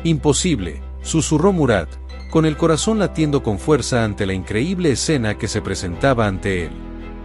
Imposible, susurró Murat, con el corazón latiendo con fuerza ante la increíble escena que se presentaba ante él.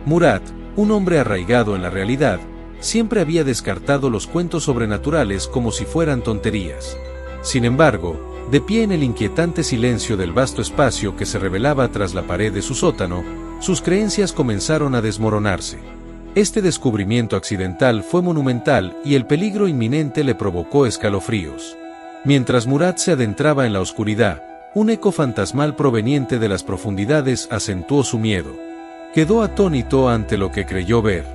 Murat, un hombre arraigado en la realidad, siempre había descartado los cuentos sobrenaturales como si fueran tonterías. Sin embargo, de pie en el inquietante silencio del vasto espacio que se revelaba tras la pared de su sótano, sus creencias comenzaron a desmoronarse. Este descubrimiento accidental fue monumental y el peligro inminente le provocó escalofríos. Mientras Murat se adentraba en la oscuridad, un eco fantasmal proveniente de las profundidades acentuó su miedo. Quedó atónito ante lo que creyó ver.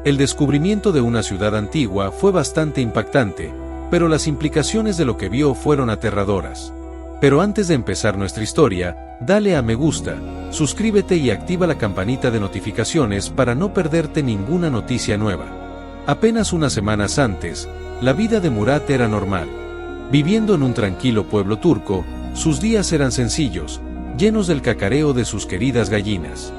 El descubrimiento de una ciudad antigua fue bastante impactante, pero las implicaciones de lo que vio fueron aterradoras. Pero antes de empezar nuestra historia, dale a me gusta, suscríbete y activa la campanita de notificaciones para no perderte ninguna noticia nueva. Apenas unas semanas antes, la vida de Murat era normal. Viviendo en un tranquilo pueblo turco, sus días eran sencillos, llenos del cacareo de sus queridas gallinas.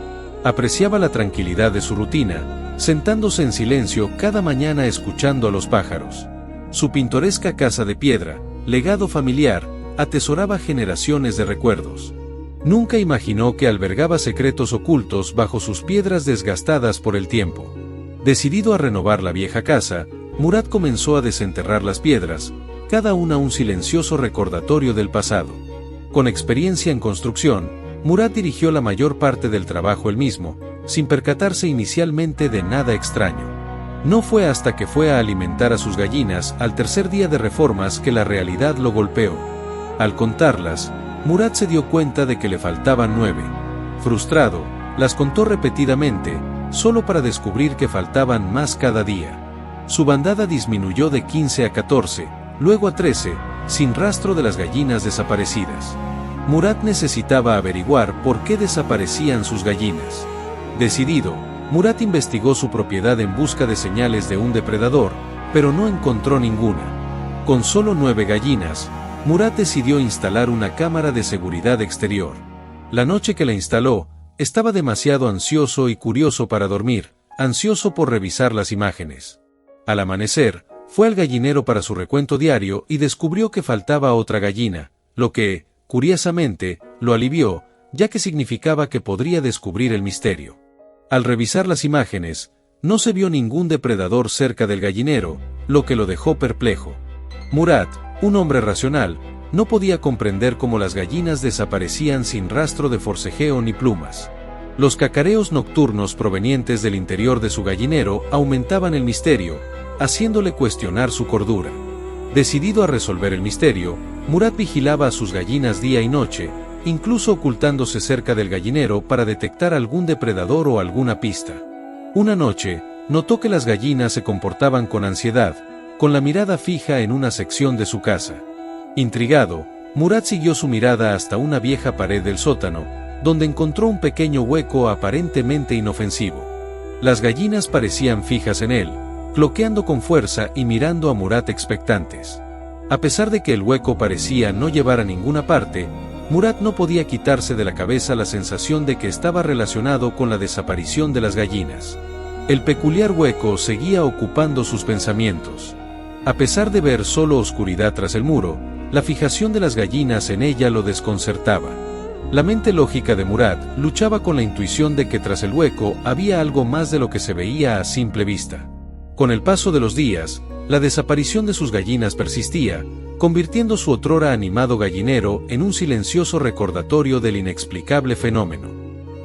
Apreciaba la tranquilidad de su rutina, sentándose en silencio cada mañana escuchando a los pájaros. Su pintoresca casa de piedra, legado familiar, atesoraba generaciones de recuerdos. Nunca imaginó que albergaba secretos ocultos bajo sus piedras desgastadas por el tiempo. Decidido a renovar la vieja casa, Murat comenzó a desenterrar las piedras, cada una un silencioso recordatorio del pasado. Con experiencia en construcción, Murat dirigió la mayor parte del trabajo él mismo, sin percatarse inicialmente de nada extraño. No fue hasta que fue a alimentar a sus gallinas al tercer día de reformas que la realidad lo golpeó. Al contarlas, Murat se dio cuenta de que le faltaban 9. Frustrado, las contó repetidamente, solo para descubrir que faltaban más cada día. Su bandada disminuyó de 15 a 14, luego a 13, sin rastro de las gallinas desaparecidas. Murat necesitaba averiguar por qué desaparecían sus gallinas. Decidido, Murat investigó su propiedad en busca de señales de un depredador, pero no encontró ninguna. Con solo 9 gallinas, Murat decidió instalar una cámara de seguridad exterior. La noche que la instaló, estaba demasiado ansioso y curioso para dormir, ansioso por revisar las imágenes. Al amanecer, fue al gallinero para su recuento diario y descubrió que faltaba otra gallina, lo que, curiosamente, lo alivió, ya que significaba que podría descubrir el misterio. Al revisar las imágenes, no se vio ningún depredador cerca del gallinero, lo que lo dejó perplejo. Murat, un hombre racional, no podía comprender cómo las gallinas desaparecían sin rastro de forcejeo ni plumas. Los cacareos nocturnos provenientes del interior de su gallinero aumentaban el misterio, haciéndole cuestionar su cordura. Decidido a resolver el misterio, Murat vigilaba a sus gallinas día y noche, incluso ocultándose cerca del gallinero para detectar algún depredador o alguna pista. Una noche, notó que las gallinas se comportaban con ansiedad, con la mirada fija en una sección de su casa. Intrigado, Murat siguió su mirada hasta una vieja pared del sótano, donde encontró un pequeño hueco aparentemente inofensivo. Las gallinas parecían fijas en él, cloqueando con fuerza y mirando a Murat expectantes. A pesar de que el hueco parecía no llevar a ninguna parte, Murat no podía quitarse de la cabeza la sensación de que estaba relacionado con la desaparición de las gallinas. El peculiar hueco seguía ocupando sus pensamientos. A pesar de ver solo oscuridad tras el muro, la fijación de las gallinas en ella lo desconcertaba. La mente lógica de Murat luchaba con la intuición de que tras el hueco había algo más de lo que se veía a simple vista. Con el paso de los días, la desaparición de sus gallinas persistía, convirtiendo su otrora animado gallinero en un silencioso recordatorio del inexplicable fenómeno.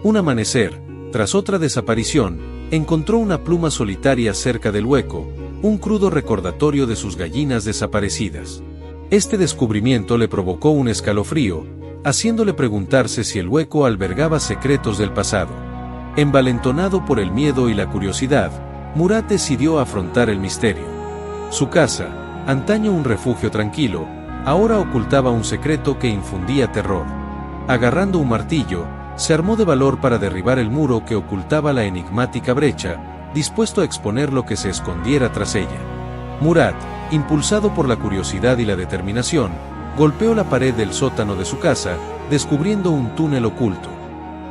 Un amanecer, tras otra desaparición, encontró una pluma solitaria cerca del hueco, un crudo recordatorio de sus gallinas desaparecidas. Este descubrimiento le provocó un escalofrío, haciéndole preguntarse si el hueco albergaba secretos del pasado. Envalentonado por el miedo y la curiosidad, Murat decidió afrontar el misterio. Su casa, antaño un refugio tranquilo, ahora ocultaba un secreto que infundía terror. Agarrando un martillo, se armó de valor para derribar el muro que ocultaba la enigmática brecha, dispuesto a exponer lo que se escondiera tras ella. Murat, impulsado por la curiosidad y la determinación, golpeó la pared del sótano de su casa, descubriendo un túnel oculto.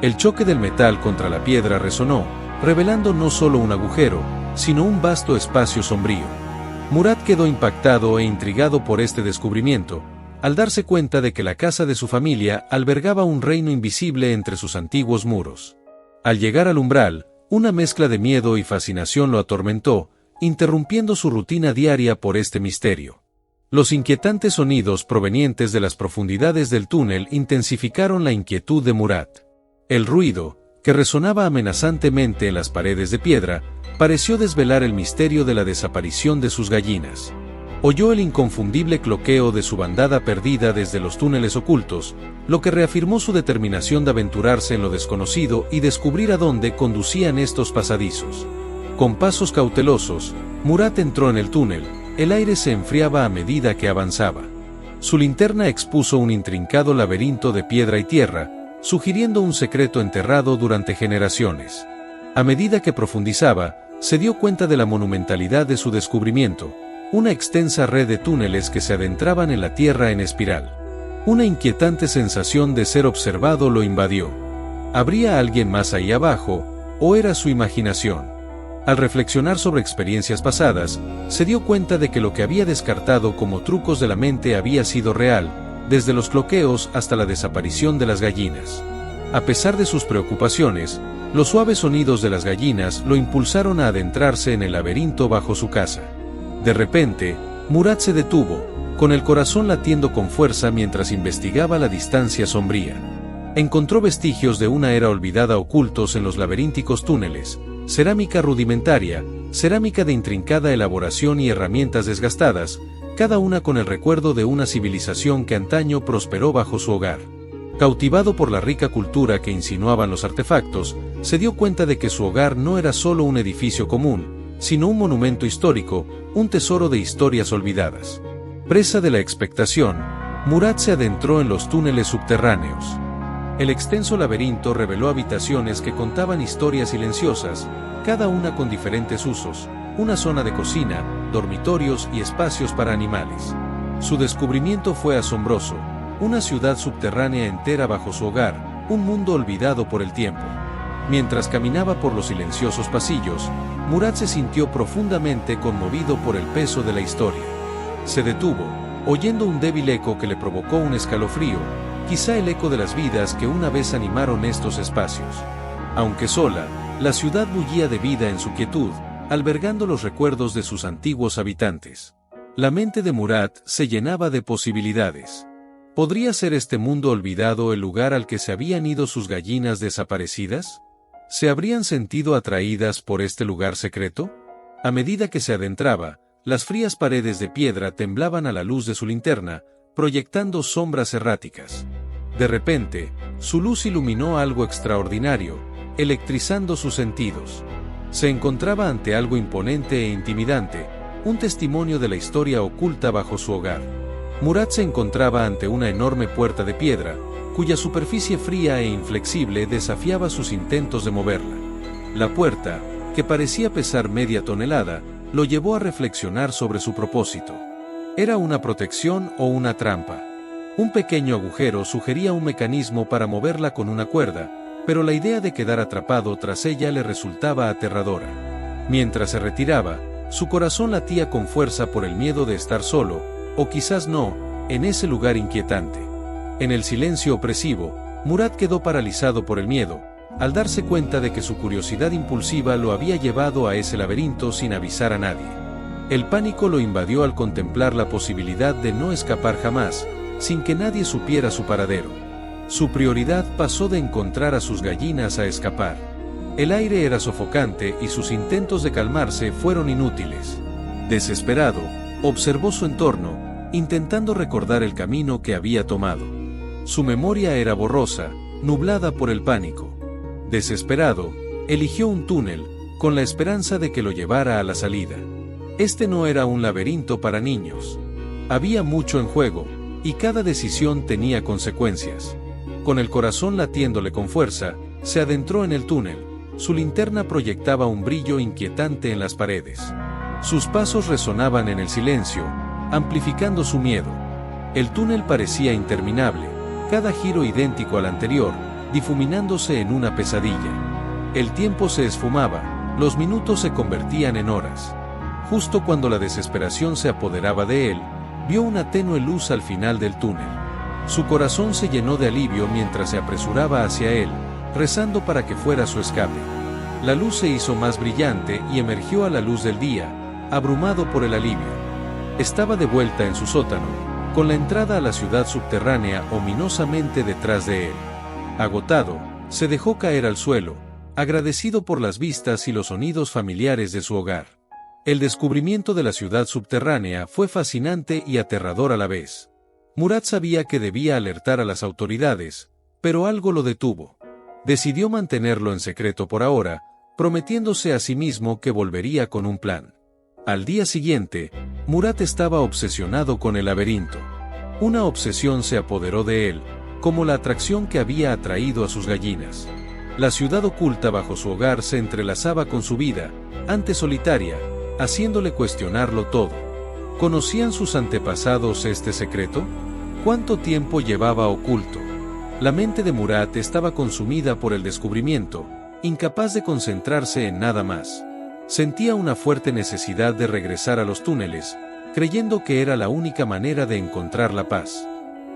El choque del metal contra la piedra resonó, revelando no solo un agujero, sino un vasto espacio sombrío. Murat quedó impactado e intrigado por este descubrimiento, al darse cuenta de que la casa de su familia albergaba un reino invisible entre sus antiguos muros. Al llegar al umbral, una mezcla de miedo y fascinación lo atormentó, interrumpiendo su rutina diaria por este misterio. Los inquietantes sonidos provenientes de las profundidades del túnel intensificaron la inquietud de Murat. El ruido, que resonaba amenazantemente en las paredes de piedra, pareció desvelar el misterio de la desaparición de sus gallinas. Oyó el inconfundible cloqueo de su bandada perdida desde los túneles ocultos, lo que reafirmó su determinación de aventurarse en lo desconocido y descubrir a dónde conducían estos pasadizos. Con pasos cautelosos, Murat entró en el túnel. El aire se enfriaba a medida que avanzaba. Su linterna expuso un intrincado laberinto de piedra y tierra, sugiriendo un secreto enterrado durante generaciones. A medida que profundizaba, se dio cuenta de la monumentalidad de su descubrimiento, una extensa red de túneles que se adentraban en la tierra en espiral. Una inquietante sensación de ser observado lo invadió. ¿Habría alguien más ahí abajo, o era su imaginación? Al reflexionar sobre experiencias pasadas, se dio cuenta de que lo que había descartado como trucos de la mente había sido real, desde los cloqueos hasta la desaparición de las gallinas. A pesar de sus preocupaciones, los suaves sonidos de las gallinas lo impulsaron a adentrarse en el laberinto bajo su casa. De repente, Murat se detuvo, con el corazón latiendo con fuerza mientras investigaba la distancia sombría. Encontró vestigios de una era olvidada ocultos en los laberínticos túneles, cerámica rudimentaria, cerámica de intrincada elaboración y herramientas desgastadas, cada una con el recuerdo de una civilización que antaño prosperó bajo su hogar. Cautivado por la rica cultura que insinuaban los artefactos, se dio cuenta de que su hogar no era solo un edificio común, sino un monumento histórico, un tesoro de historias olvidadas. Presa de la expectación, Murat se adentró en los túneles subterráneos. El extenso laberinto reveló habitaciones que contaban historias silenciosas, cada una con diferentes usos, una zona de cocina, dormitorios y espacios para animales. Su descubrimiento fue asombroso, una ciudad subterránea entera bajo su hogar, un mundo olvidado por el tiempo. Mientras caminaba por los silenciosos pasillos, Murat se sintió profundamente conmovido por el peso de la historia. Se detuvo, oyendo un débil eco que le provocó un escalofrío, quizá el eco de las vidas que una vez animaron estos espacios. Aunque sola, la ciudad bullía de vida en su quietud, albergando los recuerdos de sus antiguos habitantes. La mente de Murat se llenaba de posibilidades. ¿Podría ser este mundo olvidado el lugar al que se habían ido sus gallinas desaparecidas? ¿Se habrían sentido atraídas por este lugar secreto? A medida que se adentraba, las frías paredes de piedra temblaban a la luz de su linterna, proyectando sombras erráticas. De repente, su luz iluminó algo extraordinario, electrizando sus sentidos. Se encontraba ante algo imponente e intimidante, un testimonio de la historia oculta bajo su hogar. Murat se encontraba ante una enorme puerta de piedra, cuya superficie fría e inflexible desafiaba sus intentos de moverla. La puerta, que parecía pesar media tonelada, lo llevó a reflexionar sobre su propósito. ¿Era una protección o una trampa? Un pequeño agujero sugería un mecanismo para moverla con una cuerda, pero la idea de quedar atrapado tras ella le resultaba aterradora. Mientras se retiraba, su corazón latía con fuerza por el miedo de estar solo, o quizás no, en ese lugar inquietante. En el silencio opresivo, Murat quedó paralizado por el miedo, al darse cuenta de que su curiosidad impulsiva lo había llevado a ese laberinto sin avisar a nadie. El pánico lo invadió al contemplar la posibilidad de no escapar jamás, sin que nadie supiera su paradero. Su prioridad pasó de encontrar a sus gallinas a escapar. El aire era sofocante y sus intentos de calmarse fueron inútiles. Desesperado, observó su entorno, intentando recordar el camino que había tomado. Su memoria era borrosa, nublada por el pánico. Desesperado, eligió un túnel, con la esperanza de que lo llevara a la salida. Este no era un laberinto para niños. Había mucho en juego, y cada decisión tenía consecuencias. Con el corazón latiéndole con fuerza, se adentró en el túnel. Su linterna proyectaba un brillo inquietante en las paredes. Sus pasos resonaban en el silencio, amplificando su miedo. El túnel parecía interminable, cada giro idéntico al anterior, difuminándose en una pesadilla. El tiempo se esfumaba, los minutos se convertían en horas. Justo cuando la desesperación se apoderaba de él, vio una tenue luz al final del túnel. Su corazón se llenó de alivio mientras se apresuraba hacia él, rezando para que fuera su escape. La luz se hizo más brillante y emergió a la luz del día, abrumado por el alivio. Estaba de vuelta en su sótano, con la entrada a la ciudad subterránea ominosamente detrás de él. Agotado, se dejó caer al suelo, agradecido por las vistas y los sonidos familiares de su hogar. El descubrimiento de la ciudad subterránea fue fascinante y aterrador a la vez. Murat sabía que debía alertar a las autoridades, pero algo lo detuvo. Decidió mantenerlo en secreto por ahora, prometiéndose a sí mismo que volvería con un plan. Al día siguiente, Murat estaba obsesionado con el laberinto. Una obsesión se apoderó de él, como la atracción que había atraído a sus gallinas. La ciudad oculta bajo su hogar se entrelazaba con su vida, antes solitaria, haciéndole cuestionarlo todo. ¿Conocían sus antepasados este secreto? ¿Cuánto tiempo llevaba oculto? La mente de Murat estaba consumida por el descubrimiento, incapaz de concentrarse en nada más. Sentía una fuerte necesidad de regresar a los túneles, creyendo que era la única manera de encontrar la paz.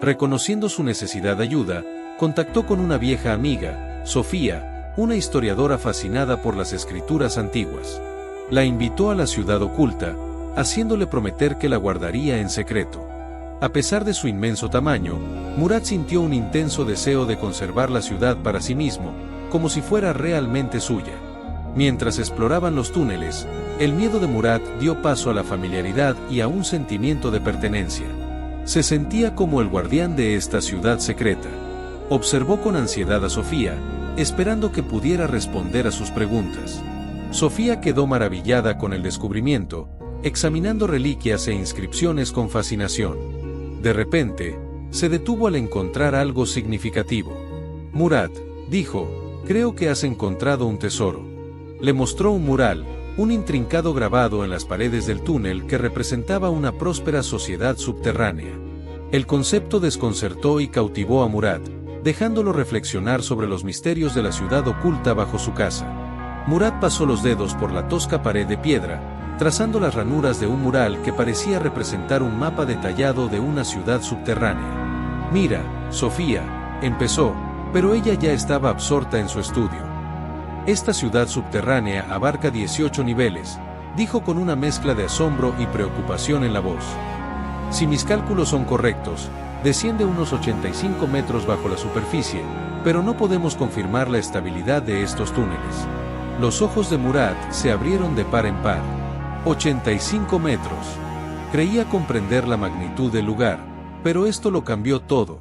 Reconociendo su necesidad de ayuda, contactó con una vieja amiga, Sofía, una historiadora fascinada por las escrituras antiguas. La invitó a la ciudad oculta, haciéndole prometer que la guardaría en secreto. A pesar de su inmenso tamaño, Murat sintió un intenso deseo de conservar la ciudad para sí mismo, como si fuera realmente suya. Mientras exploraban los túneles, el miedo de Murat dio paso a la familiaridad y a un sentimiento de pertenencia. Se sentía como el guardián de esta ciudad secreta. Observó con ansiedad a Sofía, esperando que pudiera responder a sus preguntas. Sofía quedó maravillada con el descubrimiento, examinando reliquias e inscripciones con fascinación. De repente, se detuvo al encontrar algo significativo. Murat, dijo, creo que has encontrado un tesoro. Le mostró un mural, un intrincado grabado en las paredes del túnel que representaba una próspera sociedad subterránea. El concepto desconcertó y cautivó a Murat, dejándolo reflexionar sobre los misterios de la ciudad oculta bajo su casa. Murat pasó los dedos por la tosca pared de piedra, trazando las ranuras de un mural que parecía representar un mapa detallado de una ciudad subterránea. Mira, Sofía, empezó, pero ella ya estaba absorta en su estudio. Esta ciudad subterránea abarca 18 niveles, dijo con una mezcla de asombro y preocupación en la voz. Si mis cálculos son correctos, desciende unos 85 metros bajo la superficie, pero no podemos confirmar la estabilidad de estos túneles. Los ojos de Murat se abrieron de par en par. 85 metros. Creía comprender la magnitud del lugar, pero esto lo cambió todo.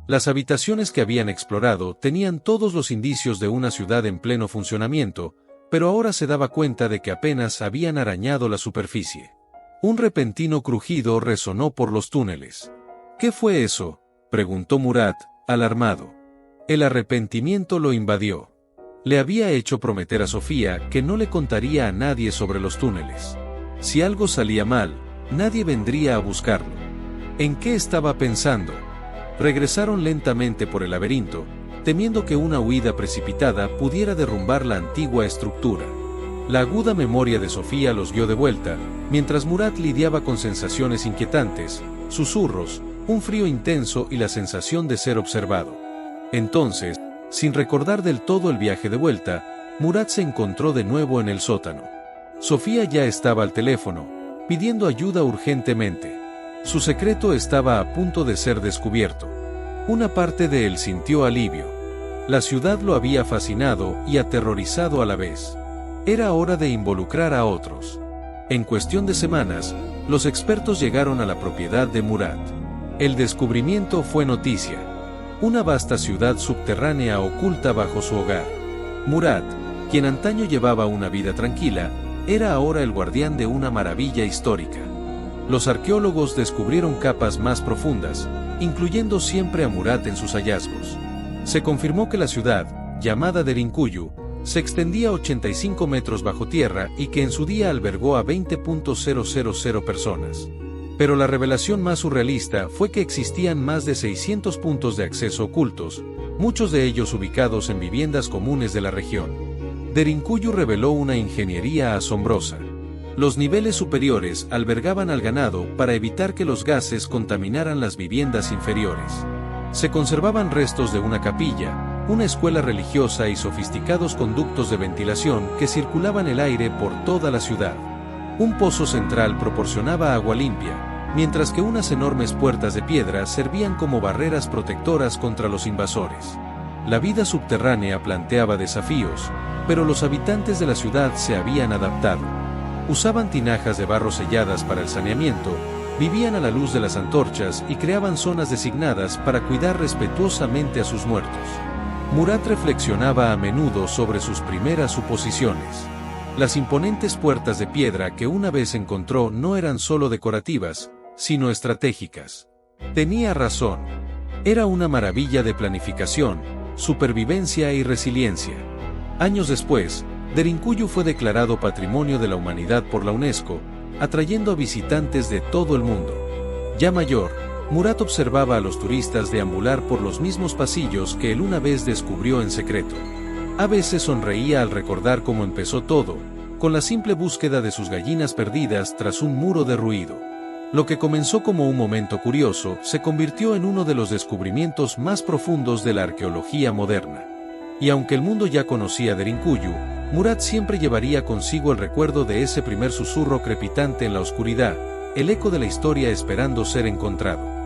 Las habitaciones que habían explorado tenían todos los indicios de una ciudad en pleno funcionamiento, pero ahora se daba cuenta de que apenas habían arañado la superficie. Un repentino crujido resonó por los túneles. ¿Qué fue eso?, preguntó Murat, alarmado. El arrepentimiento lo invadió. Le había hecho prometer a Sofía que no le contaría a nadie sobre los túneles. Si algo salía mal, nadie vendría a buscarlo. ¿En qué estaba pensando? Regresaron lentamente por el laberinto, temiendo que una huida precipitada pudiera derrumbar la antigua estructura. La aguda memoria de Sofía los guió de vuelta, mientras Murat lidiaba con sensaciones inquietantes, susurros, un frío intenso y la sensación de ser observado. Entonces, sin recordar del todo el viaje de vuelta, Murat se encontró de nuevo en el sótano. Sofía ya estaba al teléfono, pidiendo ayuda urgentemente. Su secreto estaba a punto de ser descubierto. Una parte de él sintió alivio. La ciudad lo había fascinado y aterrorizado a la vez. Era hora de involucrar a otros. En cuestión de semanas, los expertos llegaron a la propiedad de Murat. El descubrimiento fue noticia. Una vasta ciudad subterránea oculta bajo su hogar. Murat, quien antaño llevaba una vida tranquila, era ahora el guardián de una maravilla histórica. Los arqueólogos descubrieron capas más profundas, incluyendo siempre a Murat en sus hallazgos. Se confirmó que la ciudad, llamada Derinkuyu, se extendía 85 metros bajo tierra y que en su día albergó a 20.000 personas. Pero la revelación más surrealista fue que existían más de 600 puntos de acceso ocultos, muchos de ellos ubicados en viviendas comunes de la región. Derinkuyu reveló una ingeniería asombrosa. Los niveles superiores albergaban al ganado para evitar que los gases contaminaran las viviendas inferiores. Se conservaban restos de una capilla, una escuela religiosa y sofisticados conductos de ventilación que circulaban el aire por toda la ciudad. Un pozo central proporcionaba agua limpia, mientras que unas enormes puertas de piedra servían como barreras protectoras contra los invasores. La vida subterránea planteaba desafíos, pero los habitantes de la ciudad se habían adaptado. Usaban tinajas de barro selladas para el saneamiento, vivían a la luz de las antorchas y creaban zonas designadas para cuidar respetuosamente a sus muertos. Murat reflexionaba a menudo sobre sus primeras suposiciones. Las imponentes puertas de piedra que una vez encontró no eran solo decorativas, sino estratégicas. Tenía razón. Era una maravilla de planificación, supervivencia y resiliencia. Años después, Derinkuyu fue declarado Patrimonio de la Humanidad por la UNESCO, atrayendo a visitantes de todo el mundo. Ya mayor, Murat observaba a los turistas deambular por los mismos pasillos que él una vez descubrió en secreto. A veces sonreía al recordar cómo empezó todo, con la simple búsqueda de sus gallinas perdidas tras un muro derruido. Lo que comenzó como un momento curioso se convirtió en uno de los descubrimientos más profundos de la arqueología moderna. Y aunque el mundo ya conocía Derinkuyu, Murat siempre llevaría consigo el recuerdo de ese primer susurro crepitante en la oscuridad, el eco de la historia esperando ser encontrado.